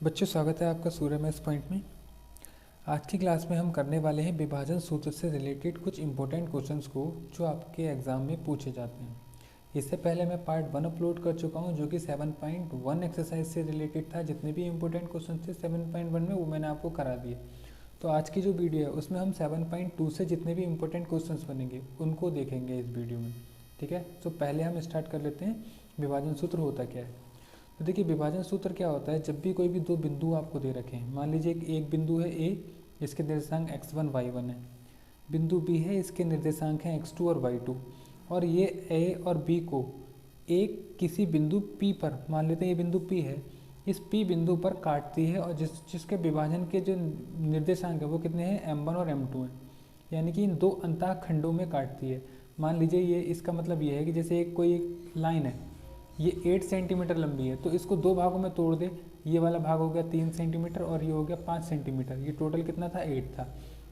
बच्चों, स्वागत है आपका सूर्य मैथ्स पॉइंट में। आज की क्लास में हम करने वाले हैं विभाजन सूत्र से रिलेटेड कुछ इंपॉर्टेंट क्वेश्चंस को जो आपके एग्जाम में पूछे जाते हैं। इससे पहले मैं पार्ट 1 अपलोड कर चुका हूं जो कि 7.1 एक्सरसाइज से रिलेटेड था। जितने भी इंपॉर्टेंट क्वेश्चन थे 7.1 में वो मैंने आपको करा दिए। तो आज की जो वीडियो है उसमें हम 7.2 से जितने भी इंपॉर्टेंट क्वेश्चंस बनेंगे उनको देखेंगे इस वीडियो में। ठीक है, तो पहले हम स्टार्ट कर लेते हैं विभाजन सूत्र होता क्या है। तो देखिए, विभाजन सूत्र क्या होता है। जब भी कोई भी दो बिंदु आपको दे रखे हैं, मान लीजिए एक बिंदु है ए, इसके निर्देशांक x1 y1 है, बिंदु बी है, इसके निर्देशांक हैं x2 और y2, और ये ए और बी को एक किसी बिंदु p पर, मान लेते हैं ये बिंदु p है, इस p बिंदु पर काटती है और जिसके विभाजन के जो निर्देशांक है वो कितने हैं, m1 और m2 हैं। यानी कि इन दो अंतः खंडों में काटती है। मान लीजिए ये, इसका मतलब ये है कि जैसे एक कोई लाइन है, ये 8 सेंटीमीटर लंबी है, तो इसको दो भागों में तोड़ दे। ये वाला भाग हो गया 3 सेंटीमीटर और ये हो गया 5 सेंटीमीटर। ये टोटल कितना था, 8 था।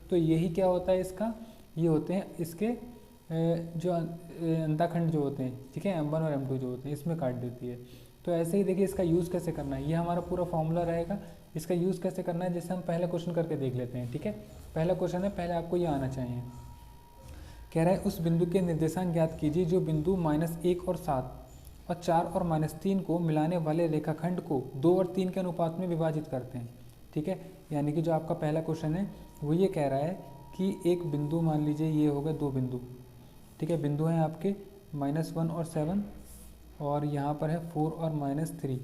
तो यही क्या होता है इसका, ये होते हैं इसके जो अंतःखंड जो होते हैं, ठीक है, m1 और m2 जो होते हैं, इसमें काट देती है। तो ऐसे ही देखिए इसका यूज़ कैसे करना है, ये हमारा पूरा फॉर्मूला रहेगा। इसका यूज़ कैसे करना है, जैसे हम पहला क्वेश्चन करके देख लेते हैं। ठीक है, पहला क्वेश्चन है, पहले आपको ये आना चाहिए। कह रहा है उस बिंदु के निर्देशांक ज्ञात कीजिए जो बिंदु -1 और 7 और 4 और -3 को मिलाने वाले रेखाखंड को 2 और 3 के अनुपात में विभाजित करते हैं। ठीक है, यानी कि जो आपका पहला क्वेश्चन है वो ये कह रहा है कि एक बिंदु, मान लीजिए ये हो गए दो बिंदु, ठीक है, बिंदु हैं आपके -1 और 7 और यहाँ पर है 4 और -3।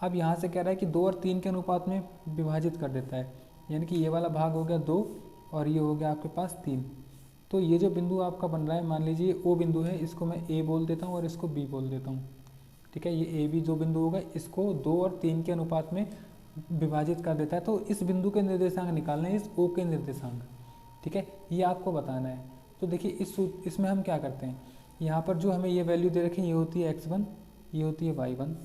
अब यहाँ से कह रहा है कि 2 और 3 के अनुपात में विभाजित कर देता है, यानी कि ये वाला भाग हो गया 2 और ये हो गया आपके पास 3। तो ये जो बिंदु आपका बन रहा है, मान लीजिए ओ बिंदु है, इसको मैं ए बोल देता हूँ और इसको बी बोल देता हूँ। ठीक है, ये ए बी जो बिंदु होगा इसको 2 और 3 के अनुपात में विभाजित कर देता है। तो इस बिंदु के निर्देशांक निकालने हैं, इस ओ के निर्देशांक। ठीक है, ये आपको बताना है। तो देखिए इसमें हम क्या करते हैं, यहाँ पर जो हमें ये वैल्यू दे रखी है, ये होती है x1, ये होती है y1,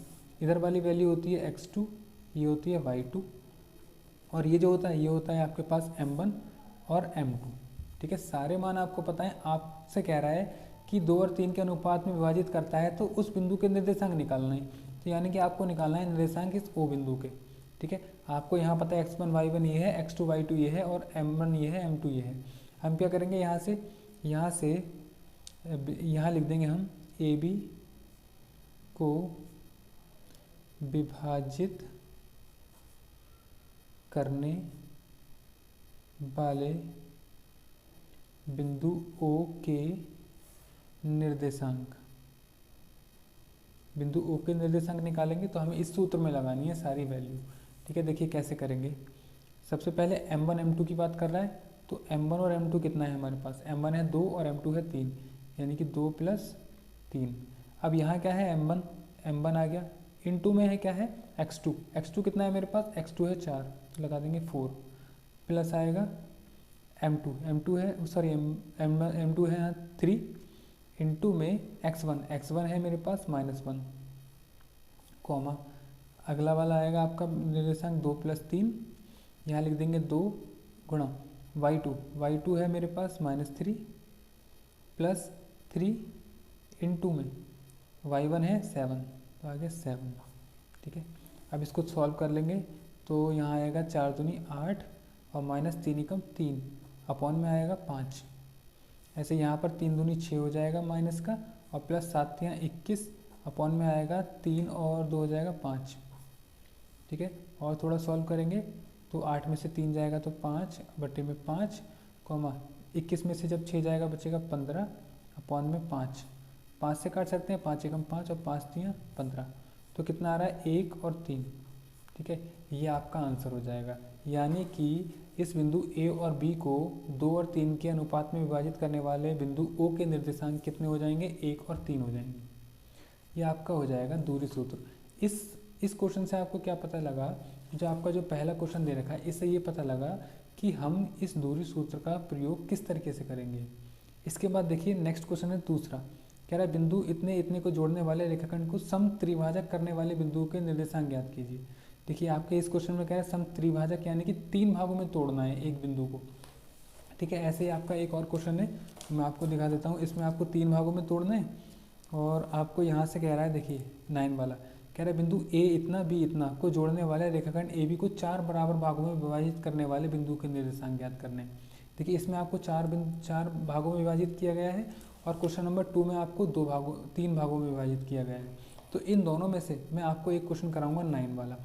इधर वाली वैल्यू होती है x2, ये होती है y2, और ये जो होता है ये होता है आपके पास m1 और m2। ठीक है, सारे मान आपको पता है। आपसे कह रहा है कि 2 और 3 के अनुपात में विभाजित करता है, तो उस बिंदु के निर्देशांक निकालना है। तो यानी कि आपको निकालना है निर्देशांक इस ओ बिंदु के। ठीक है, आपको यहाँ पता है x1 y1 ये है, x2 y2 ये है और m1 ये है, m2 ये है। हम क्या करेंगे, यहाँ से यहाँ लिख देंगे हम ए बी को विभाजित करने वाले बिंदु O के निर्देशांक, बिंदु O के निर्देशांक निकालेंगे तो हमें इस सूत्र में लगानी है सारी वैल्यू। ठीक है, देखिए कैसे करेंगे। सबसे पहले m1 m2 की बात कर रहा है, तो m1 और m2 कितना है हमारे पास, m1 है 2 और m2 है 3, यानी कि 2 + 3। अब यहाँ क्या है, m1 आ गया, इन 2 में है क्या है x2 कितना है मेरे पास, x2 है 4, तो लगा देंगे 4, प्लस आएगा m2 है, सॉरी m2 है यहाँ 3, इंटू में x1 है मेरे पास -1, कॉमा अगला वाला आएगा आपका निर्देशांक 2 + 3, यहाँ लिख देंगे 2 गुणा y2 है मेरे पास -3 + 3 इंटू में y1 है 7, तो आ गया 7। ठीक है, अब इसको सॉल्व कर लेंगे तो यहाँ आएगा 4 दूनी 8 और -3 एकम 3, अपॉन में आएगा 5। ऐसे यहाँ पर 3 दूनी 6 हो जाएगा माइनस का, और प्लस 7 यहाँ 21, अपॉन में आएगा 3 और 2 हो जाएगा 5। ठीक है, और थोड़ा सॉल्व करेंगे तो 8 में से 3 जाएगा तो 5/5, कॉमा 21 में से जब 6 जाएगा बचेगा 15, अपॉन में 5 से काट सकते हैं, 5 एकम 5 और 5 3 15, तो कितना आ रहा है 1 और 3। ठीक है, ये आपका आंसर हो जाएगा। यानी कि इस बिंदु ए और बी को 2 और 3 के अनुपात में विभाजित करने वाले बिंदु ओ के निर्देशांक कितने हो जाएंगे, 1 और 3 हो जाएंगे। ये आपका हो जाएगा दूरी सूत्र। इस क्वेश्चन से आपको क्या पता लगा, जो आपका जो पहला क्वेश्चन दे रखा है इससे ये पता लगा कि हम इस दूरी सूत्र का प्रयोग किस तरीके से करेंगे। इसके बाद देखिए नेक्स्ट क्वेश्चन है दूसरा, कह रहा है बिंदु इतने को जोड़ने वाले रेखाखंड को सम त्रिभाजक करने वाले बिंदुओं के निर्देशांक ज्ञात कीजिए। देखिए आपके इस क्वेश्चन में कह रहा है सम त्रिभाजक, यानी कि 3 भागों में तोड़ना है एक बिंदु को। ठीक है, ऐसे ही आपका एक और क्वेश्चन है, मैं आपको दिखा देता हूँ। इसमें आपको 3 भागों में तोड़ना है और आपको यहाँ से कह रहा है, देखिए 9 वाला, कह रहा है बिंदु ए इतना बी इतना को जोड़ने वाले रेखाखंड ए बी को 4 बराबर भागों में विभाजित करने वाले बिंदु के निर्देशांक ज्ञात करने हैं। देखिए इसमें आपको 4 भागों में विभाजित किया गया है और क्वेश्चन नंबर 2 में आपको 3 भागों में विभाजित किया गया है। तो इन दोनों में से मैं आपको एक क्वेश्चन कराऊंगा 9 वाला,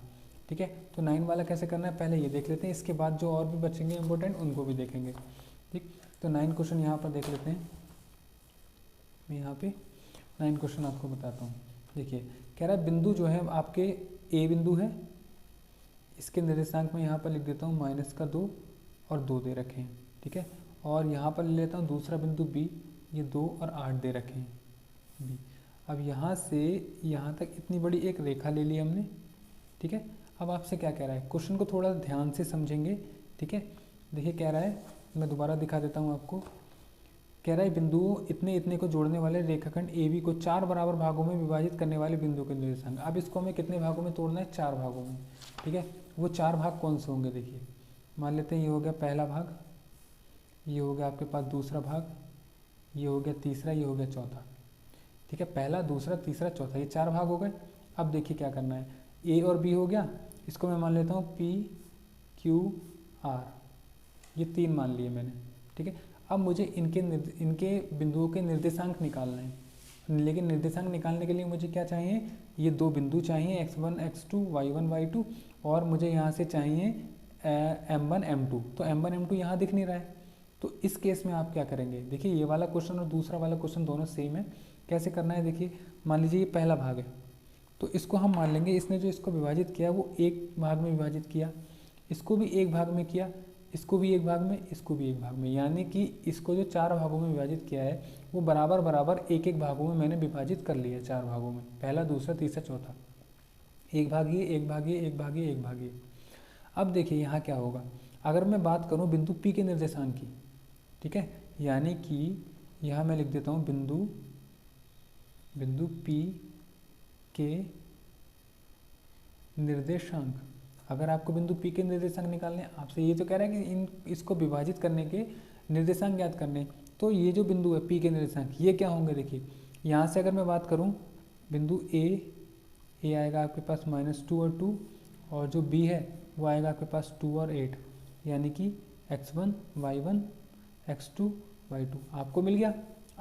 ठीक है। तो 9 वाला कैसे करना है पहले ये देख लेते हैं, इसके बाद जो और भी बचेंगे इंपॉर्टेंट उनको भी देखेंगे, ठीक। तो 9 क्वेश्चन यहाँ पर देख लेते हैं। मैं यहाँ पे 9 क्वेश्चन आपको बताता हूँ। देखिए कह रहा है बिंदु जो है आपके ए बिंदु है, इसके निर्देशांक में यहाँ पर लिख देता हूँ -2 और 2 दे रखे हैं, ठीक है। और यहाँ पर ले लेता हूँ दूसरा बिंदु बी, ये 2 और 8 दे रखे हैं बी। अब यहाँ से यहाँ तक इतनी बड़ी एक रेखा ले ली हमने, ठीक है। अब आपसे क्या कह रहा है, क्वेश्चन को थोड़ा ध्यान से समझेंगे, ठीक है। देखिए कह रहा है, मैं दोबारा दिखा देता हूँ आपको। कह रहा है बिंदुओं इतने इतने को जोड़ने वाले रेखाखंड ए बी को 4 बराबर भागों में विभाजित करने वाले बिंदु के निर्देशांक। अब इसको हमें कितने भागों में तोड़ना है, 4 भागों में, ठीक है। वो 4 भाग कौन से होंगे, देखिए मान लेते हैं ये हो गया पहला भाग, ये हो गया आपके पास दूसरा भाग, ये हो गया तीसरा, ये हो गया चौथा, ठीक है। पहला दूसरा तीसरा चौथा, ये 4 भाग हो गए। अब देखिए क्या करना है, ए और बी हो गया, इसको मैं मान लेता हूँ पी क्यू आर, ये 3 मान लिए मैंने, ठीक है। अब मुझे इनके बिंदुओं के निर्देशांक निकालने हैं, लेकिन निर्देशांक निकालने के लिए मुझे क्या चाहिए, ये 2 बिंदु चाहिए x1 x2 y1 y2, और मुझे यहाँ से चाहिए m1 m2। तो m1 m2 यहाँ दिख नहीं रहा है, तो इस केस में आप क्या करेंगे, देखिए ये वाला क्वेश्चन और दूसरा वाला क्वेश्चन दोनों सेम है। कैसे करना है, देखिए मान लीजिए ये पहला भाग है, तो इसको हम मान लेंगे इसने जो इसको विभाजित किया वो एक भाग में विभाजित किया, इसको भी एक भाग में किया, इसको भी एक भाग में, इसको भी एक भाग में, यानी कि इसको जो 4 भागों में विभाजित किया है वो बराबर बराबर एक एक भागों में मैंने विभाजित कर लिया है, 4 भागों में, पहला दूसरा तीसरा चौथा, एक भाग ये एक भाग ये एक भाग ये एक भाग ये। अब देखिए यहाँ क्या होगा, अगर मैं बात करूँ बिंदु P के निर्देशांक की, ठीक है, यानी कि यहाँ मैं लिख देता हूँ बिंदु P के निर्देशांक। अगर आपको बिंदु P के निर्देशांक निकालने, आपसे ये तो कह रहा है कि इसको विभाजित करने के निर्देशांक ज्ञात करने, तो ये जो बिंदु है P के निर्देशांक ये क्या होंगे, देखिए यहाँ से अगर मैं बात करूँ बिंदु ए आएगा आपके पास -2 और 2, और जो B है वो आएगा आपके पास 2 और 8, यानी कि x1 y1 x2 y2 आपको मिल गया।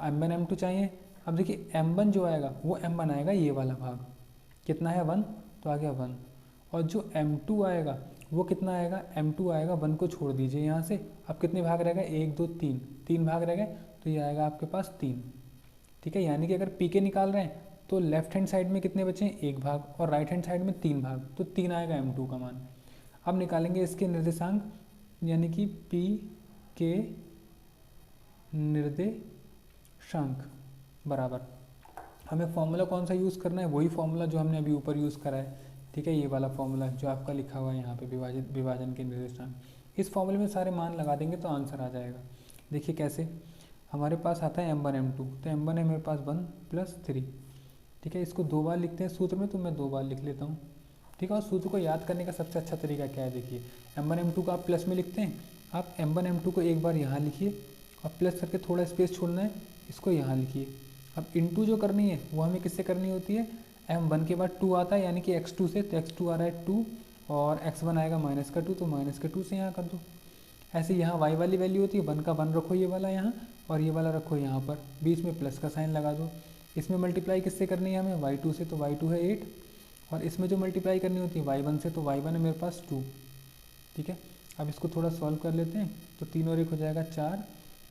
m1 m2 चाहिए, अब देखिए m1 जो आएगा वो m1 आएगा ये वाला भाग, कितना है 1, तो आ गया 1, और जो m2 आएगा वो कितना आएगा, m2 आएगा 1 को छोड़ दीजिए यहाँ से, अब कितने भाग रह गए 1 2 3, 3 भाग रह गए, तो ये आएगा आपके पास 3, ठीक है। यानी कि अगर पी के निकाल रहे हैं तो लेफ्ट हैंड साइड में कितने बचे हैं, 1 भाग, और राइट हैंड साइड में 3 भाग, तो 3 आएगा m2 का मान। अब निकालेंगे इसके निर्देशांक, यानी कि P के निर्देशांक बराबर, हमें फॉर्मूला कौन सा यूज़ करना है, वही फॉर्मूला जो हमने अभी ऊपर यूज़ करा है, ठीक है। ये वाला फॉर्मूला जो आपका लिखा हुआ है यहाँ पे विभाजन के निर्देशांक, इस फॉर्मूले में सारे मान लगा देंगे तो आंसर आ जाएगा। देखिए कैसे, हमारे पास आता है m1 m2, तो m1 है मेरे पास 1 + 3, ठीक है। इसको 2 बार लिखते हैं सूत्र में, तो मैं 2 बार लिख लेता हूँ, ठीक है। और सूत्र को याद करने का सबसे अच्छा तरीका क्या है, देखिए m1 m2 को आप प्लस में लिखते हैं, आप m1 m2 को एक बार यहाँ लिखिए और प्लस करके थोड़ा स्पेस छोड़ना है, इसको यहाँ लिखिए। अब इंटू जो करनी है वो हमें किससे करनी होती है, m1 के बाद 2 आता है, यानी कि x2 से, तो x2 आ रहा है 2, और x1 आएगा -2, तो -2 से यहाँ कर दो। ऐसे यहाँ y वाली वैल्यू होती है, 1 का 1 रखो ये वाला यहाँ, और ये वाला रखो यहाँ पर, बीच में प्लस का साइन लगा दो। इसमें मल्टीप्लाई किससे करनी है हमें, y2 से, तो y2 है 8, और इसमें जो मल्टीप्लाई करनी होती है y1 से, तो y1 है मेरे पास 2, ठीक है। अब इसको थोड़ा सॉल्व कर लेते हैं, तो 3 और 1 हो जाएगा 4,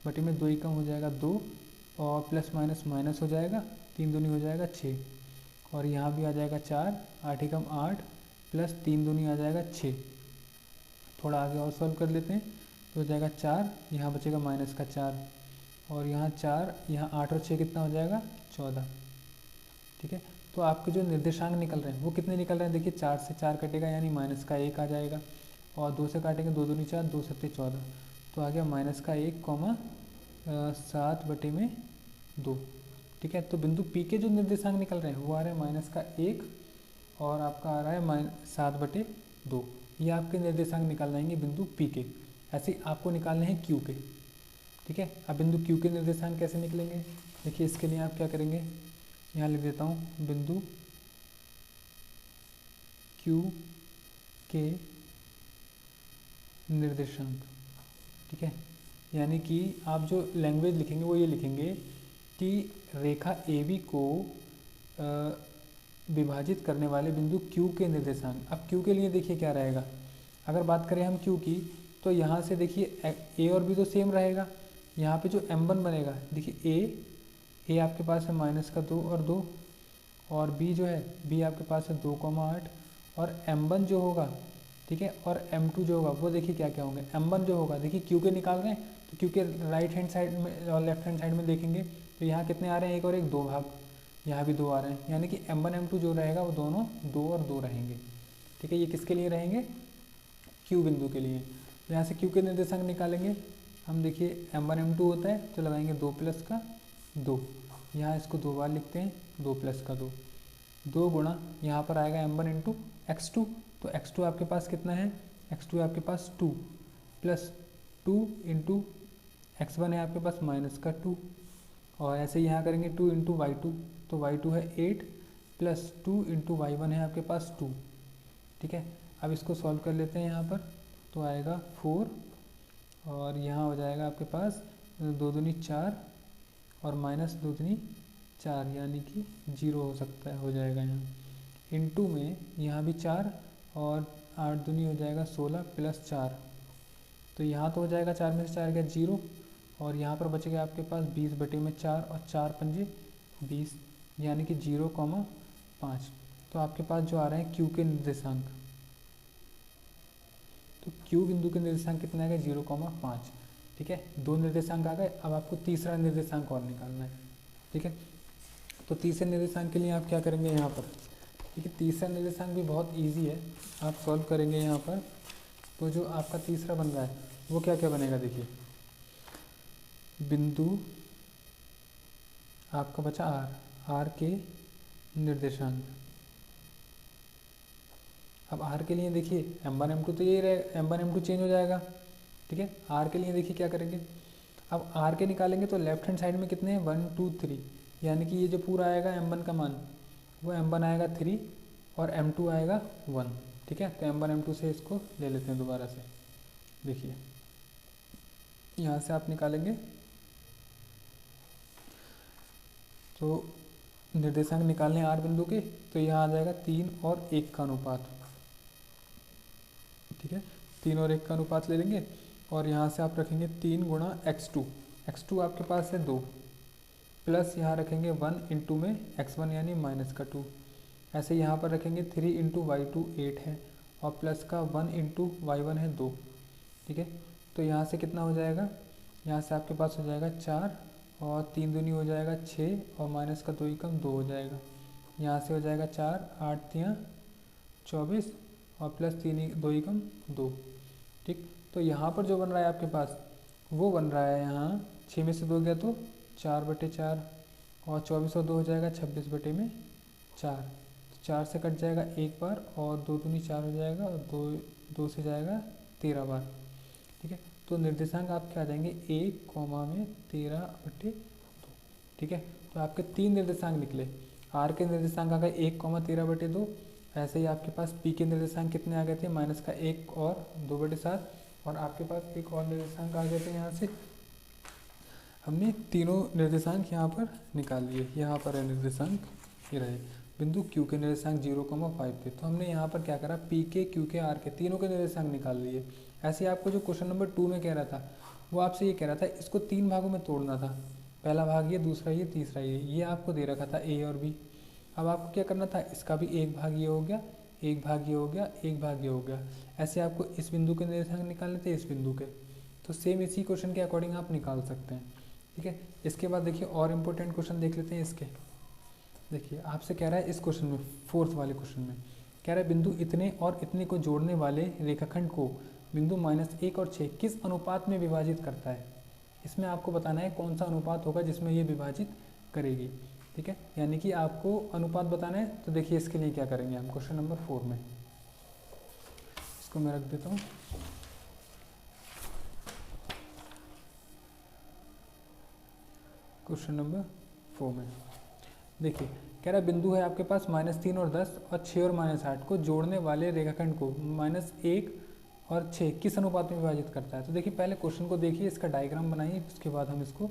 बटे में 2 कम हो जाएगा 2, और प्लस माइनस माइनस हो जाएगा, 3 दूनी हो जाएगा 6, और यहाँ भी आ जाएगा 4, 8 कम 8, प्लस 3 दूनी आ जाएगा 6। थोड़ा आगे और सॉल्व कर लेते हैं, तो हो जाएगा 4, यहाँ बचेगा माइनस का 4, और यहाँ 4, यहाँ 8 और 6 कितना हो जाएगा 14, ठीक है। तो आपके जो निर्देशांक निकल रहे हैं वो कितने निकल रहे हैं, देखिए 4 से 4 कटेगा, यानी माइनस का 1 आ जाएगा, और 2 से काटेंगे 2 दूनी 4, 2 सत्ते 14, तो आ गया माइनस का 1, 7 बटे में 2, ठीक है। तो बिंदु P के जो निर्देशांक निकल रहे हैं वो आ रहे हैं -1, और आपका आ रहा है 7 बटे 2, ये आपके निर्देशांक निकाल जाएंगे बिंदु P के। ऐसे आपको निकालने हैं Q के, ठीक है। अब बिंदु Q के निर्देशांक कैसे निकलेंगे, देखिए इसके लिए आप क्या करेंगे, यहाँ लिख देता हूँ बिंदु क्यू के निर्देशांक, ठीक है। यानी कि आप जो लैंग्वेज लिखेंगे वो ये लिखेंगे कि रेखा ए बी को विभाजित करने वाले बिंदु क्यू के निर्देशांक। अब क्यू के लिए देखिए क्या रहेगा, अगर बात करें हम क्यू की तो यहाँ से देखिए ए और बी तो सेम रहेगा। यहाँ पे जो m1 बनेगा, देखिए ए आपके पास है -2 और 2, और बी जो है बी आपके पास है 2,8, और m1 जो होगा, ठीक है, और m2 जो होगा वो देखिए क्या क्या होंगे। m1 जो होगा देखिए क्यू के निकाल रहे हैं तो क्यू के राइट हैंड साइड में और लेफ्ट हैंड साइड में देखेंगे तो यहाँ कितने आ रहे हैं, एक और एक 2 भाग, यहाँ भी 2 आ रहे हैं, यानी कि m1 m2 जो रहेगा वो दोनों 2 और 2 रहेंगे, ठीक है। ये किसके लिए रहेंगे, क्यू बिंदु के लिए। यहाँ से क्यू के निर्देशांक निकालेंगे हम, देखिए m1 m2 होता है तो लगाएंगे 2 + का 2, यहाँ इसको 2 बार लिखते हैं, 2 + का 2, 2 गुणा यहाँ पर आएगा m1 × x2, तो x2 आपके पास कितना है, x2 आपके पास 2 + 2 × x1 है आपके पास -2, और ऐसे यहाँ करेंगे 2 × y2, तो y2 है 8 + 2 × y1 है आपके पास 2, ठीक है। अब इसको सॉल्व कर लेते हैं यहाँ पर, तो आएगा 4, और यहाँ हो जाएगा आपके पास 2 दूनी 4 और -2 दूनी 4, यानी कि 0 हो सकता है, हो जाएगा यहाँ। इनटू में यहाँ भी 4 और 8 दूनी हो जाएगा 16 + 4, तो यहाँ तो हो जाएगा 4 में से 4 गया 0, और यहाँ पर बचेगा आपके पास 20/4 और 4 पंजे 20, यानी कि 0,5। तो आपके पास जो आ रहे हैं क्यू के निर्देशांक, तो क्यू बिंदु के निर्देशांक कितने आ गए, 0,5, ठीक है। 2 निर्देशांक आ गए, अब आपको तीसरा निर्देशांक और निकालना है, ठीक है। तो तीसरे निर्देशांक के लिए आप क्या करेंगे यहाँ पर, ठीक है, तीसरा निर्देशांक भी बहुत इजी है, आप सॉल्व करेंगे यहाँ पर। तो जो आपका तीसरा बन रहा है वो क्या क्या बनेगा, देखिए बिंदु आपका बचा आर के निर्देशांक। अब आर के लिए देखिए m1 m2 तो यही रहे, m1 m2 चेंज हो जाएगा, ठीक है। आर के लिए देखिए क्या करेंगे, अब आर के निकालेंगे तो लेफ्ट हैंड साइड में कितने हैं 1 2 3, यानी कि ये जो पूरा आएगा m1 का मान वो m1 आएगा 3 और m2 आएगा 1, ठीक है। तो m1 m2 से इसको ले लेते हैं दोबारा से, देखिए यहाँ से आप निकालेंगे तो निर्देशांक निकालने आर बिंदु के, तो यहाँ आ जाएगा 3 और 1 का अनुपात, ठीक है। 3 और 1 का अनुपात ले लेंगे, और यहाँ से आप रखेंगे 3 × x2, x2 आपके पास है 2, प्लस यहाँ रखेंगे 1 × में x1 यानी -2, ऐसे यहाँ पर रखेंगे 3 × y2 8 है, और प्लस का 1 × y1 है 2, ठीक है। तो यहाँ से कितना हो जाएगा, यहाँ से आपके पास हो जाएगा 4 और 3 दूनी हो जाएगा 6 और -2 हो जाएगा, यहाँ से हो जाएगा 4 8 3 24 और +3 2 2, ठीक। तो यहाँ पर जो बन रहा है आपके पास वो बन रहा है, यहाँ 6 में से 2 गया तो 4/4 और 24 और 2 हो जाएगा 26/4, 4 से कट जाएगा 1 बार और 2 दूनी 4 हो जाएगा, और 2 से जाएगा 13 बार, ठीक है। तो निर्देशांक आपके आ जाएंगे 1, में 13/2, ठीक है। तो आपके 3 निर्देशांक निकले, आर के निर्देशांक आ गए 1, 13/2, ऐसे ही आपके पास पी के निर्देशांक कितने आ गए थे, -1 और 2/7, और आपके पास एक और निर्देशांक आ गए थे। यहाँ से हमने तीनों निर्देशांक यहाँ पर निकाल लिए, यहाँ पर है निर्देशांक, ये रहे बिंदु क्यू के निर्देशांक 0,5 थे, तो हमने यहाँ पर क्या करा, पी के क्यू के आर के तीनों के निर्देशांक निकाल लिए। ऐसे ही आपको जो क्वेश्चन नंबर 2 में कह रहा था वो आपसे ये कह रहा था इसको 3 भागों में तोड़ना था, पहला भाग ये, दूसरा ये, तीसरा ये आपको दे रखा था ए और बी। अब आपको क्या करना था, इसका भी एक भाग ये हो गया, एक भाग ये हो गया, एक भाग ये हो गया, ऐसे आपको इस बिंदु के निर्देशांक निकालने थे, इस बिंदु के, तो सेम इसी क्वेश्चन के अकॉर्डिंग आप निकाल सकते हैं, ठीक है। इसके बाद देखिए और इम्पोर्टेंट क्वेश्चन देख लेते हैं इसके। देखिए आपसे कह रहा है इस क्वेश्चन में, 4th वाले क्वेश्चन में कह रहा है बिंदु इतने और इतने को जोड़ने वाले रेखाखंड को बिंदु -1 और 6 किस अनुपात में विभाजित करता है। इसमें आपको बताना है कौन सा अनुपात होगा जिसमें ये विभाजित करेगी, ठीक है। यानी कि आपको अनुपात बताना है, तो देखिए इसके लिए क्या करेंगे हम क्वेश्चन नंबर 4 में, इसको मैं रख देता हूँ। क्वेश्चन नंबर 4 में देखिए कह रहा बिंदु है आपके पास -3 और 10 और 6 और -8 को जोड़ने वाले रेखाखंड को -1 और 6 किस अनुपात में विभाजित करता है। तो देखिए पहले क्वेश्चन को देखिए, इसका डायग्राम बनाइए, उसके बाद हम इसको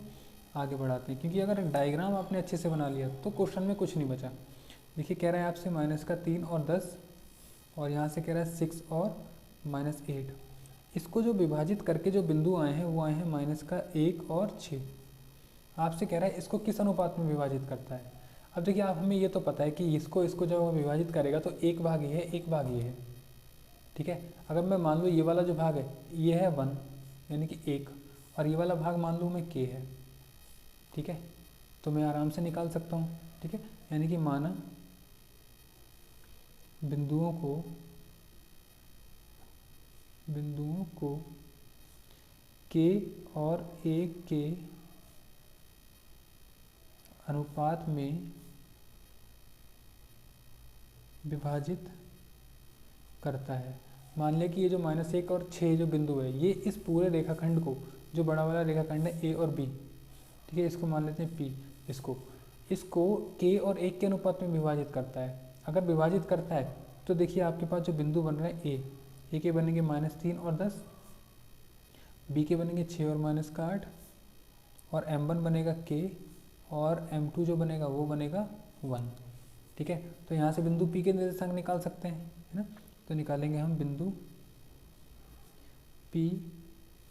आगे बढ़ाते हैं, क्योंकि अगर डायग्राम आपने अच्छे से बना लिया तो क्वेश्चन में कुछ नहीं बचा। देखिए कह रहा है आपसे -3 और 10 और यहाँ से कह रहा है 6 और -8। इसको जो विभाजित करके जो बिंदु आए हैं वो आए हैं -1 और 6। आपसे कह रहा है इसको किस अनुपात में विभाजित करता है। अब देखिए आप हमें ये तो पता है कि इसको जब वो विभाजित करेगा तो एक भाग ये है, एक भाग ये है, ठीक है। अगर मैं मान लूँ ये वाला जो भाग है ये है 1 यानी कि 1, और ये वाला भाग मान लूँ मैं k है, ठीक है, तो मैं आराम से निकाल सकता हूँ, ठीक है। यानी कि माना बिंदुओं को k और 1 के अनुपात में विभाजित करता है। मान लें कि ये जो -1 और 6 जो बिंदु है ये इस पूरे रेखाखंड को, जो बड़ा वाला रेखाखंड है a और b, ठीक है, इसको मान लेते हैं p, इसको k और 1 के अनुपात में विभाजित करता है। अगर विभाजित करता है तो देखिए आपके पास जो बिंदु बन रहे हैं a के बनेंगे -3 और 10, b के बनेंगे 6 और -8, और m1 बनेगा k, और m2 जो बनेगा वो बनेगा 1, ठीक है। तो यहाँ से बिंदु p के निर्देशांक निकाल सकते हैं, है ना। तो निकालेंगे हम बिंदु p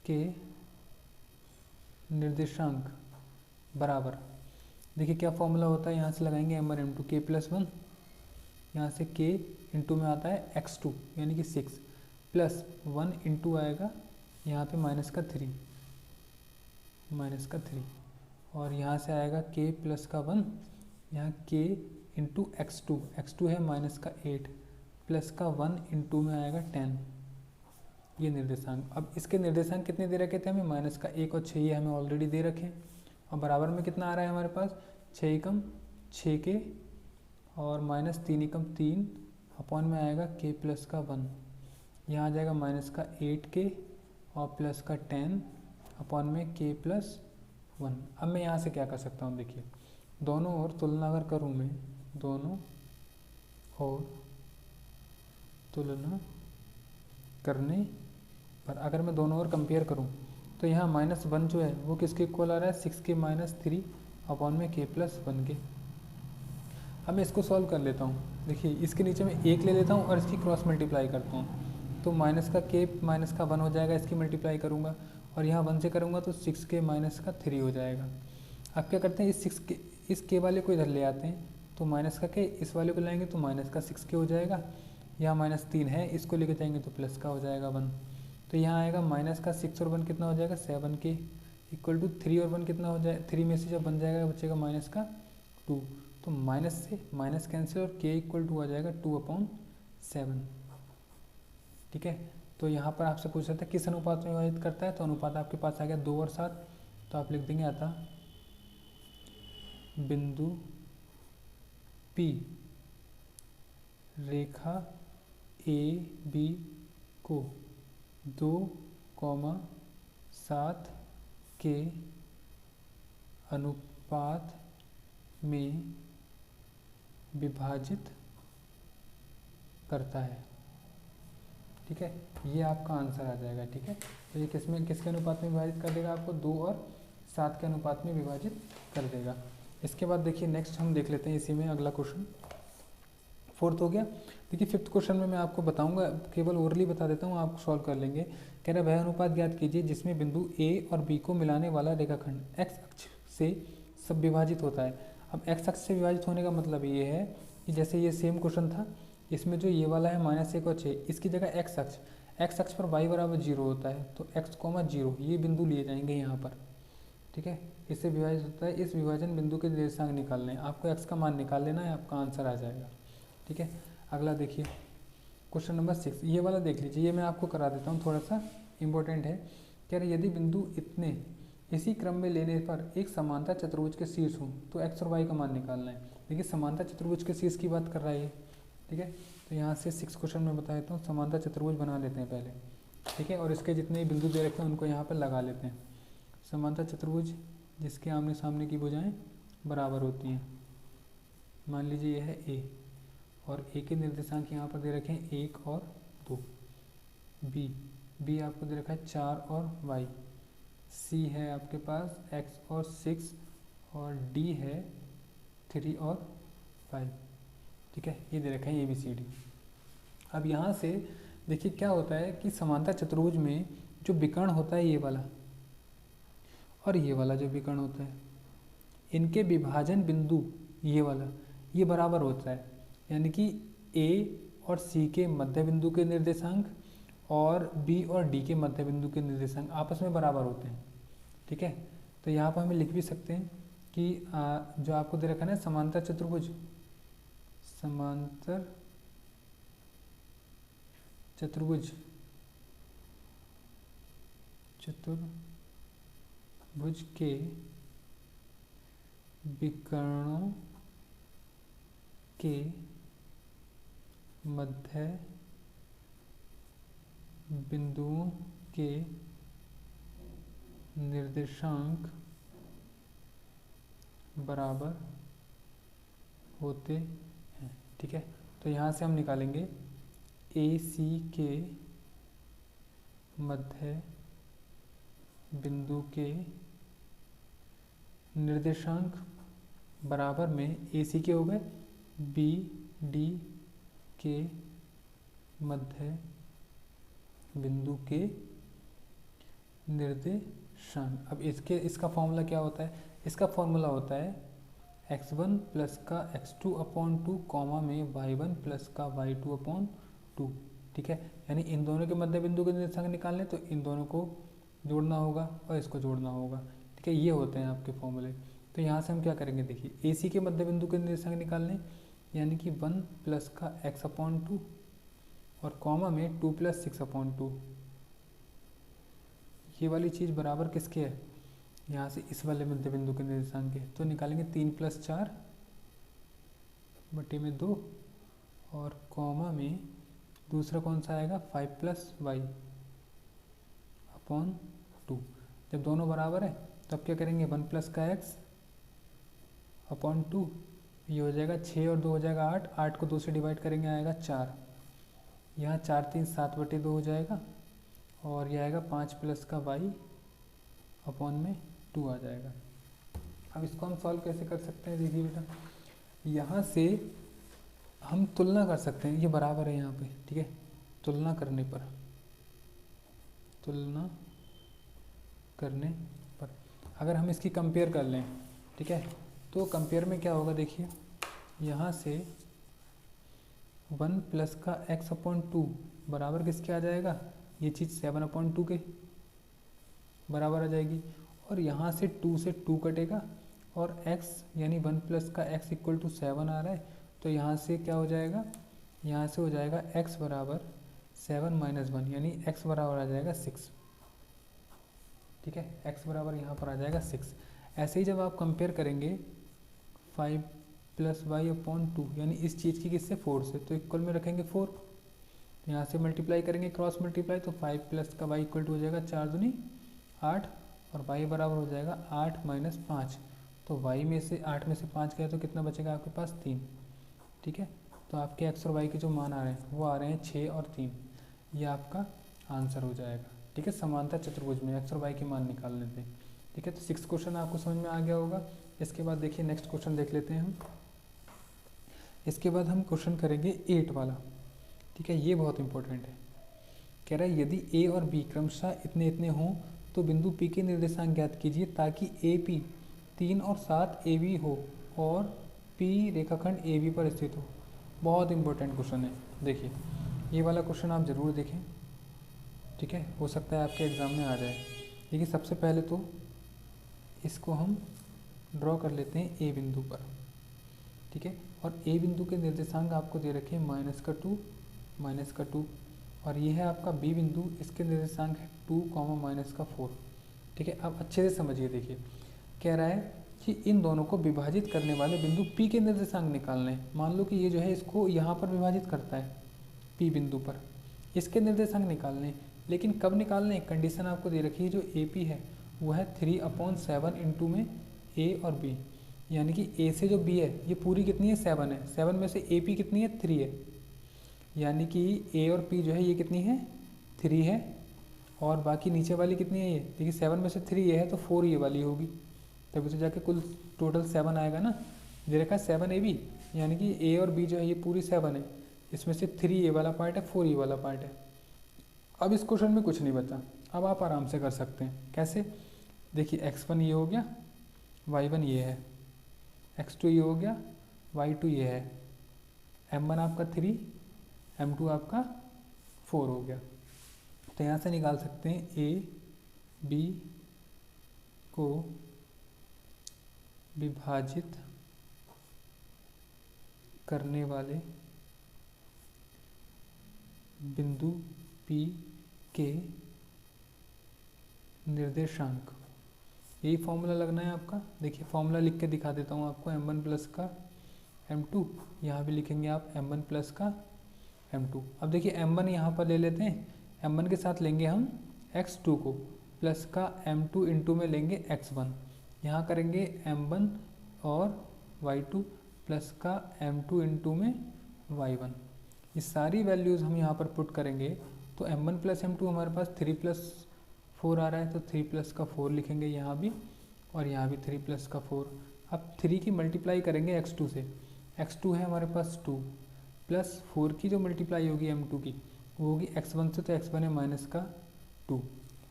के निर्देशांक बराबर, देखिए क्या फॉर्मूला होता है, यहाँ से लगाएंगे m1 × k+1, यहाँ से k इंटू में आता है x2 यानी कि 6 प्लस 1 इंटू आएगा यहाँ पे -3, और यहाँ से आएगा k + 1, यहाँ k इंटू x2 है -8 प्लस का 1 इंटू में आएगा 10, ये निर्देशांक। अब इसके निर्देशांक कितने दे रखे थे हमें, -1 और 6, ये हमें ऑलरेडी दे रखे हैं। और बराबर में कितना आ रहा है हमारे पास, 6 × 6 के और -3 × 3 अपॉन में आएगा k + 1, यहाँ आ जाएगा -8 के और प्लस का 10 अपॉन में k + 1। अब मैं यहाँ से क्या कर सकता हूँ, देखिए दोनों ओर तुलना अगर करूँ मैं, दोनों ओर तुलना करने पर अगर मैं दोनों ओर कंपेयर करूँ तो यहाँ -1 जो है वो किसके इक्वल आ रहा है, 6 के -3 अपॉन में k + 1 के। अब मैं इसको सॉल्व कर लेता हूँ, देखिए इसके नीचे मैं 1 ले लेता हूँ और इसकी क्रॉस मल्टीप्लाई करता हूँ, तो -k -1 हो जाएगा, इसकी मल्टीप्लाई करूँगा और यहाँ 1 से करूँगा तो 6 के -3 हो जाएगा। अब क्या करते हैं, इस k वाले को इधर ले आते हैं, तो -k इस वाले को लाएंगे तो -6k हो जाएगा, यहाँ -3 है, इसको लेके जाएंगे तो प्लस का हो जाएगा 1, तो यहाँ आएगा -6 और 1 कितना हो जाएगा, 7k = 3 और 1 कितना हो जाए, 3 में से जब बन जाएगा बचेगा -2, तो माइनस से माइनस कैंसिल और k = आ जाएगा 2/7, ठीक है। तो यहाँ पर आपसे पूछ रहा था किस अनुपात में विभाजित करता है, तो अनुपात आपके पास आ गया 2 और 7, तो आप लिख देंगे अतः बिंदु P रेखा AB को 2,7 के अनुपात में विभाजित करता है, ठीक है। ये आपका आंसर आ जाएगा, ठीक है। तो ये किसके अनुपात में विभाजित कर देगा, आपको 2 और 7 के अनुपात में विभाजित कर देगा। इसके बाद देखिए नेक्स्ट हम देख लेते हैं इसी में अगला क्वेश्चन, 4th हो गया। देखिए 5th क्वेश्चन में मैं आपको बताऊंगा, केवल ओरली बता देता हूँ, आप सॉल्व कर लेंगे। कह रहा है वह अनुपात ज्ञात कीजिए जिसमें बिंदु A और B को मिलाने वाला रेखाखंड x अक्ष से सब विभाजित होता है। अब x अक्ष से विभाजित होने का मतलब ये है कि जैसे ये सेम क्वेश्चन था, इसमें जो ये वाला है -1 और 6, इसकी जगह x अक्ष पर y = 0 होता है, तो x, 0 ये बिंदु लिए जाएंगे यहाँ पर, ठीक है। इससे विभाजित होता है, इस विभाजन बिंदु के निर्देशांक निकालने हैं, आपको x का मान निकाल लेना है, आपका आंसर आ जाएगा, ठीक है। अगला देखिए क्वेश्चन नंबर 6, ये वाला देख लीजिए, ये मैं आपको करा देता हूँ, थोड़ा सा इंपॉर्टेंट है। कह रहे यदि बिंदु इसी क्रम में लेने पर एक समांतर चतुर्भुज के शीर्ष हों तो x और y का मान निकालना है। देखिए समांतर चतुर्भुज के शीर्ष की बात कर रहा है, ठीक है। तो यहाँ से 6 क्वेश्चन में बता देता हूँ, समांतर चतुर्भुज बना लेते हैं पहले, ठीक है, और इसके जितने बिंदु दे रखे हैं उनको यहाँ पर लगा लेते हैं। समांतर चतुर्भुज जिसके आमने सामने की भुजाएं बराबर होती हैं, मान लीजिए यह है ए, और ए के निर्देशांक यहाँ पर दे रखे हैं 1 और 2। बी आपको दे रखा है 4 और वाई। सी है आपके पास x और 6, और डी है 3 और 5। ठीक है, ये दे रखा है ABCD। अब यहाँ से देखिए क्या होता है कि समांतर चतुर्भुज में जो विकर्ण होता है ये वाला और ये वाला जो विकर्ण होता है, इनके विभाजन बिंदु ये वाला, ये बराबर होता है। यानी कि A और C के मध्य बिंदु के निर्देशांक और B और D के मध्य बिंदु के निर्देशांक आपस में बराबर होते हैं। ठीक है, तो यहाँ पर हमें लिख भी सकते हैं कि जो आपको दे रखा है ना समांतर चतुर्भुज, समांतर चतुर्भुज के विकर्णों के मध्य बिंदुओं के निर्देशांक बराबर होते हैं। ठीक है, तो यहाँ से हम निकालेंगे AC के मध्य बिंदु के निर्देशांक बराबर में AC के हो गए BD के मध्य बिंदु के निर्देशांक। अब इसका फॉर्मूला क्या होता है? इसका फॉर्मूला होता है x1 प्लस का x2/2 कॉमा में y1 प्लस का y2/2। ठीक है, यानी इन दोनों के मध्य बिंदु के निर्देशांक निकालने तो इन दोनों को जोड़ना होगा और इसको जोड़ना होगा। ठीक है, ये होते हैं आपके फॉर्मूले। तो यहाँ से हम क्या करेंगे, देखिए AC के मध्य बिंदु के निर्देशांक निकालने, यानी कि 1 प्लस का x/2 और कॉमा में 2 प्लस 6/2। ये वाली चीज़ बराबर किसके है? यहाँ से इस वाले मध्य बिंदु के निर्देशांक के। तो निकालेंगे 3 प्लस 4 बटे में 2 और कॉमा में दूसरा कौन सा आएगा 5 प्लस y/2। जब दोनों बराबर है तब क्या करेंगे 1 प्लस का x/2, ये हो जाएगा 6 और 2 हो जाएगा 8, 8 को 2 से डिवाइड करेंगे आएगा 4, यहाँ 4 3 7 बटे 2 हो जाएगा और यह आएगा 5 प्लस का y/2 आ जाएगा। अब इसको हम सॉल्व कैसे कर सकते हैं, देखिए बेटा यहाँ से हम तुलना कर सकते हैं, ये बराबर है यहाँ पे। ठीक है, तुलना करने पर अगर हम इसकी कंपेयर कर लें, ठीक है, तो कंपेयर में क्या होगा, देखिए यहाँ से 1 प्लस का x/2 बराबर किसके आ जाएगा, ये चीज़ 7/2 के बराबर आ जाएगी। और यहाँ से 2 से 2 कटेगा और x यानी 1 प्लस का x = 7 आ रहा है, तो यहाँ से क्या हो जाएगा, यहाँ से हो जाएगा x बराबर 7 - 1 यानी x बराबर आ जाएगा 6। ठीक है, x बराबर यहाँ पर आ जाएगा 6। ऐसे ही जब आप कंपेयर करेंगे 5 प्लस y/2 यानी इस चीज़ की किससे 4 से, तो इक्वल में रखेंगे 4, यहाँ से मल्टीप्लाई करेंगे क्रॉस मल्टीप्लाई, तो 5 प्लस का y = हो जाएगा 4 दूनी 8 और y बराबर हो जाएगा 8 - 5। तो y में से 8 में से 5 गया तो कितना बचेगा आपके पास 3। ठीक है, तो आपके x और y के जो मान आ रहे हैं वो आ रहे हैं 6 और 3, ये आपका आंसर हो जाएगा। ठीक है, समांतर चतुर्भुज में x और y के मान निकाल लेते हैं। ठीक है, तो 6 क्वेश्चन आपको समझ में आ गया होगा। इसके बाद देखिए नेक्स्ट क्वेश्चन देख लेते हैं हम। इसके बाद हम क्वेश्चन करेंगे 8 वाला। ठीक है, ये बहुत इंपॉर्टेंट है। कह रहा है यदि a और b क्रमशः इतने इतने हों तो बिंदु P के निर्देशांक ज्ञात कीजिए ताकि AP 3 और 7 AB हो और P रेखाखंड AB पर स्थित हो। बहुत इंपॉर्टेंट क्वेश्चन है, देखिए ये वाला क्वेश्चन आप ज़रूर देखें। ठीक है, हो सकता है आपके एग्ज़ाम में आ जाए। देखिए सबसे पहले तो इसको हम ड्रॉ कर लेते हैं A बिंदु पर। ठीक है, और A बिंदु के निर्देशांक आपको दे रखे हैं -2 -2, और ये है आपका B बिंदु, इसके निर्देशांक है 2, -4। ठीक है, अब अच्छे से समझिए। देखिए कह रहा है कि इन दोनों को विभाजित करने वाले बिंदु P के निर्देशांक निकालने हैं। मान लो कि ये जो है इसको यहाँ पर विभाजित करता है P बिंदु पर, इसके निर्देशांक निकालने, लेकिन कब निकालने, कंडीशन आपको दे रखी है जो AP है वो है 3/7 इंटू में A और B। यानी कि ए से जो बी है ये पूरी कितनी है 7 है, 7 में से ए पी कितनी है 3 है, यानी कि ए और पी जो है ये कितनी है 3 है, और बाकी नीचे वाली कितनी है ये, देखिए 7 में से 3 ये है तो 4 ये वाली होगी, तभी तो जाके कुल टोटल 7 आएगा ना। दे रखा है 7 ए बी, यानी कि ए और बी जो है ये पूरी 7 है, इसमें से 3 ये वाला पार्ट है, 4 ये वाला पार्ट है। अब इस क्वेश्चन में कुछ नहीं बचा, अब आप आराम से कर सकते हैं। कैसे, देखिए x1 ये हो गया, y1 ये है, x2 ये हो गया, y2 ये है, m1 आपका 3, m2 आपका 4 हो गया। तो यहाँ से निकाल सकते हैं a b को विभाजित करने वाले बिंदु P के निर्देशांक, यही फॉर्मूला लगना है आपका। देखिए फॉर्मूला लिख के दिखा देता हूँ आपको, m1 प्लस का m2, यहाँ भी लिखेंगे आप m1 प्लस का m2। अब देखिए m1 यहाँ पर ले लेते हैं, m1 के साथ लेंगे हम x2 को, प्लस का m2 इंटू में लेंगे x1, यहाँ करेंगे m1 और y2 प्लस का m2 इंटू में y1। ये सारी वैल्यूज़ हम यहाँ पर पुट करेंगे तो m1 प्लस m2 हमारे पास 3 प्लस 4 आ रहा है, तो 3 प्लस का 4 लिखेंगे यहाँ भी, और यहाँ भी 3 प्लस का 4। अब 3 की मल्टीप्लाई करेंगे x2 से, x2 है हमारे पास 2, प्लस 4 की जो मल्टीप्लाई होगी m2 की वो होगी x1 से, तो x1 है माइनस का 2।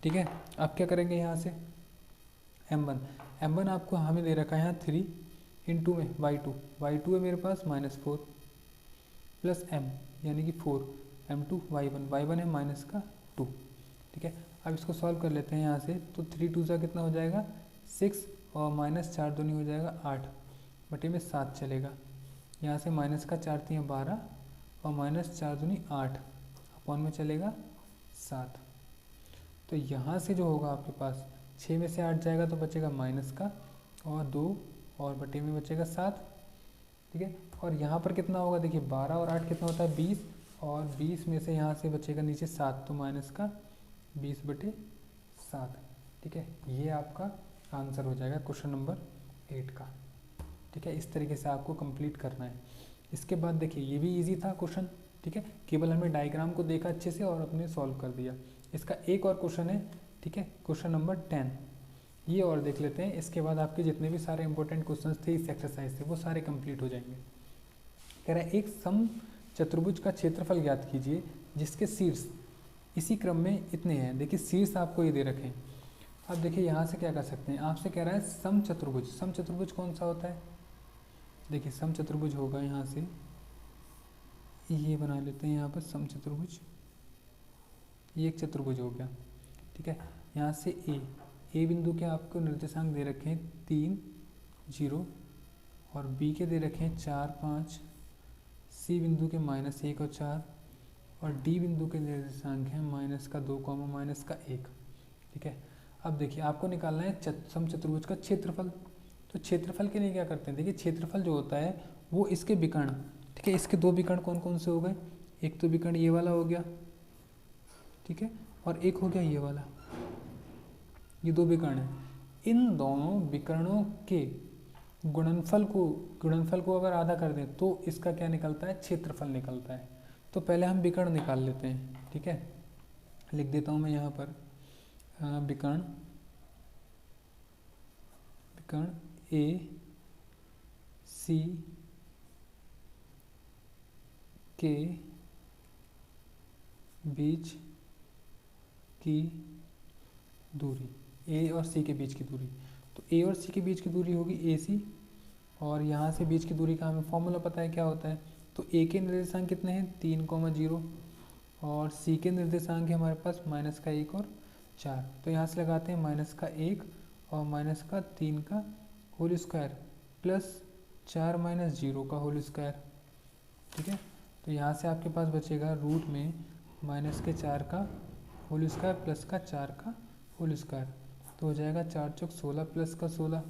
ठीक है, अब क्या करेंगे यहाँ से m1 आपको हमें दे रखा है यहाँ 3 इंटू में y2 है मेरे पास -4 प्लस m यानी कि 4, m2 y1 है माइनस का 2। ठीक है, अब इसको सॉल्व कर लेते हैं यहाँ से, तो 3 2 सा कितना हो जाएगा 6, और माइनस 4 दूनी हो जाएगा 8, बटे में 7 चलेगा, यहाँ से माइनस का 4 3 12, और माइनस 4 दूनी 8, अपॉन में चलेगा 7। तो यहाँ से जो होगा आपके पास 6 में से 8 जाएगा तो बचेगा माइनस का, और 2 और बटे में बचेगा 7। ठीक है, और यहाँ पर कितना होगा, देखिए 12 और 8 कितना होता है 20, और 20 में से यहाँ से बचेगा नीचे 7, तो माइनस का 20 बटे 7। ठीक है, ये आपका आंसर हो जाएगा क्वेश्चन नंबर 8 का। ठीक है, इस तरीके से आपको कंप्लीट करना है। इसके बाद देखिए ये भी इजी था क्वेश्चन। ठीक है, केवल हमने डायग्राम को देखा अच्छे से और अपने सॉल्व कर दिया। इसका एक और क्वेश्चन है, ठीक है, क्वेश्चन नंबर 10, ये और देख लेते हैं। इसके बाद आपके जितने भी सारे इंपॉर्टेंट क्वेश्चंस थे इस एक्सरसाइज से वो सारे कंप्लीट हो जाएंगे। कह रहा है एक सम चतुर्भुज का क्षेत्रफल ज्ञात कीजिए जिसके शीर्ष इसी क्रम में इतने हैं। देखिए शीर्ष आपको ये दे रखे हैं। अब देखिए यहाँ से क्या कर सकते हैं, आपसे कह रहा है सम चतुर्भुज। सम चतुर्भुज कौन सा होता है, देखिए सम चतुर्भुज होगा, यहाँ से ये बना लेते हैं यहाँ पर सम चतुर्भुज, ये एक चतुर्भुज हो गया। ठीक है, यहाँ से ए बिंदु के आपको निर्देशांक दे रखे हैं 3 0, और बी के दे रखे हैं 4 5, सी बिंदु के -1 और 4, और डी बिंदु के निर्देशांक हैं -2, -1। ठीक है, अब देखिए आपको निकालना है सम चतुर्भुज का क्षेत्रफल। तो क्षेत्रफल के लिए क्या करते हैं, देखिए क्षेत्रफल जो होता है वो इसके विकर्ण, ठीक है, इसके दो विकर्ण कौन कौन से हो गए, एक तो विकर्ण ये वाला हो गया, ठीक है, और एक हो गया ये वाला, ये दो विकर्ण हैं। इन दोनों विकर्णों के गुणनफल को अगर आधा कर दें तो इसका क्या निकलता है, क्षेत्रफल निकलता है। तो पहले हम विकर्ण निकाल लेते हैं। ठीक है, लिख देता हूँ मैं यहाँ पर विकर्ण ए सी के बीच की दूरी, ए और सी के बीच की दूरी, तो ए और सी के बीच की दूरी होगी ए सी, और यहाँ से बीच की दूरी का हमें फॉर्मूला पता है क्या होता है। तो ए के निर्देशांक कितने हैं 3, 0, और सी के निर्देशांक है हमारे पास -1 और 4। तो यहाँ से लगाते हैं -1 और -3 का होल स्क्वायर प्लस 4 - 0 का होल स्क्वायर। ठीक है, तो यहाँ से आपके पास बचेगा रूट में -4 का होल स्क्वायर प्लस का 4 का होल स्क्वायर, तो हो जाएगा 4 चौक 16 प्लस का 16,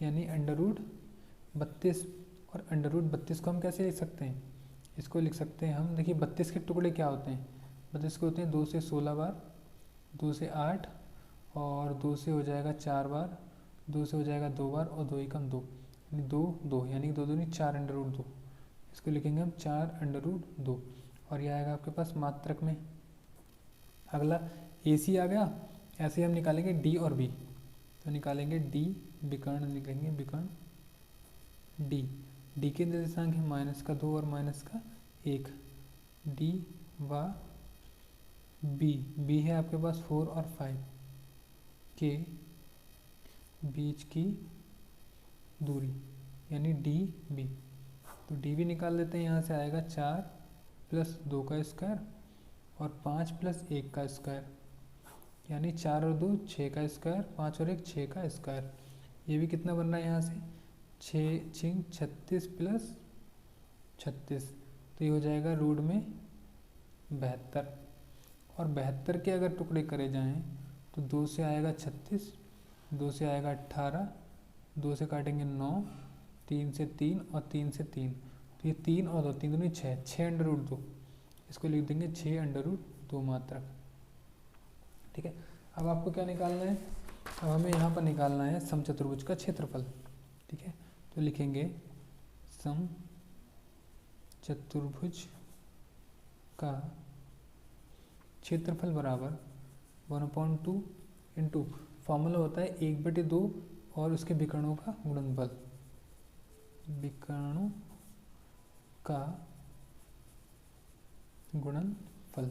यानी √32। और √32 को हम कैसे लिख सकते हैं, इसको लिख सकते हैं हम, देखिए 32 के टुकड़े क्या होते हैं, 32 के होते हैं 2 से 16 बार, 2 से 8, और 2 से हो जाएगा 4 बार, 2 से हो जाएगा 2 बार, और 2 एकम 2, दो दो यानी 2×2 4√2, इसको लिखेंगे हम 4√2 और ये आएगा आपके पास मात्रक में। अगला AC आ गया, ऐसे हम निकालेंगे D और B, तो निकालेंगे D विकर्ण, लिखेंगे विकर्ण D के निर्देशांक है -2 और -1, D व B है आपके पास 4 और 5 के बीच की दूरी यानी DB, तो DB निकाल लेते हैं। यहाँ से आएगा 4 + 2 का स्क्वायर और 5 + 1 का स्क्वायर, यानी 4 और 2 6 का स्क्वायर, 5 और 1 6 का स्क्वायर। ये भी कितना बन रहा है यहाँ से 6×6 36 + 36, तो ये हो जाएगा रूट में 72। और 72 के अगर टुकड़े करे जाएं तो 2 से आएगा 36, 2 से आएगा 18, 2 से काटेंगे 9, 3 से 3 और 3 से 3, तो ये 3 और 2 3 दूनी 6, 6√2, इसको लिख देंगे 6√2 मात्रक। ठीक है, अब आपको क्या निकालना है, अब हमें यहाँ पर निकालना है समचतुर्भुज का क्षेत्रफल। ठीक है, तो लिखेंगे समचतुर्भुज का क्षेत्रफल बराबर 1/2 इंटू, फॉर्मूला होता है 1/2 और उसके विकर्णों का गुणनफल, विकर्णों का गुणनफल।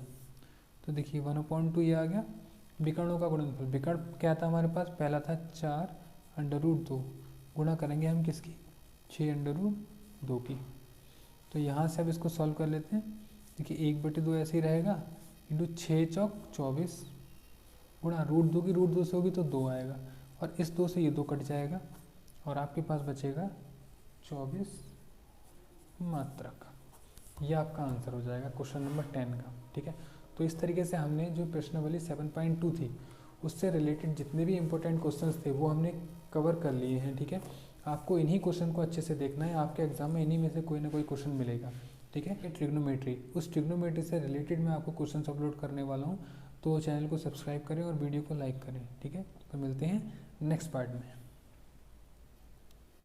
तो देखिए 1/2 ये आ गया, विकर्णों का गुणनफल, विकर्ण क्या था हमारे पास, पहला था 4√2, गुणा करेंगे हम किसकी 6√2 की। तो यहाँ से अब इसको सॉल्व कर लेते हैं। देखिए 1/2 ऐसे ही रहेगा, इंटू 6 चौक 24, गुणा √2 की √2 से होगी तो 2 आएगा, और इस 2 से ये 2 कट जाएगा और आपके पास बचेगा 24 मात्रक। ये आपका आंसर हो जाएगा क्वेश्चन नंबर 10 का। ठीक है, तो इस तरीके से हमने जो प्रश्नावली 7.2 थी उससे रिलेटेड जितने भी इंपॉर्टेंट क्वेश्चंस थे वो हमने कवर कर लिए हैं। ठीक है, आपको इन्हीं क्वेश्चन को अच्छे से देखना है, आपके एग्जाम में इन्हीं में से कोई ना कोई क्वेश्चन मिलेगा। ठीक है, ट्रिग्नोमेट्री, उस ट्रिग्नोमेट्री से रिलेटेड मैं आपको क्वेश्चन अपलोड करने वाला हूँ, तो चैनल को सब्सक्राइब करें और वीडियो को लाइक करें। ठीक है, तो मिलते हैं नेक्स्ट पार्ट में।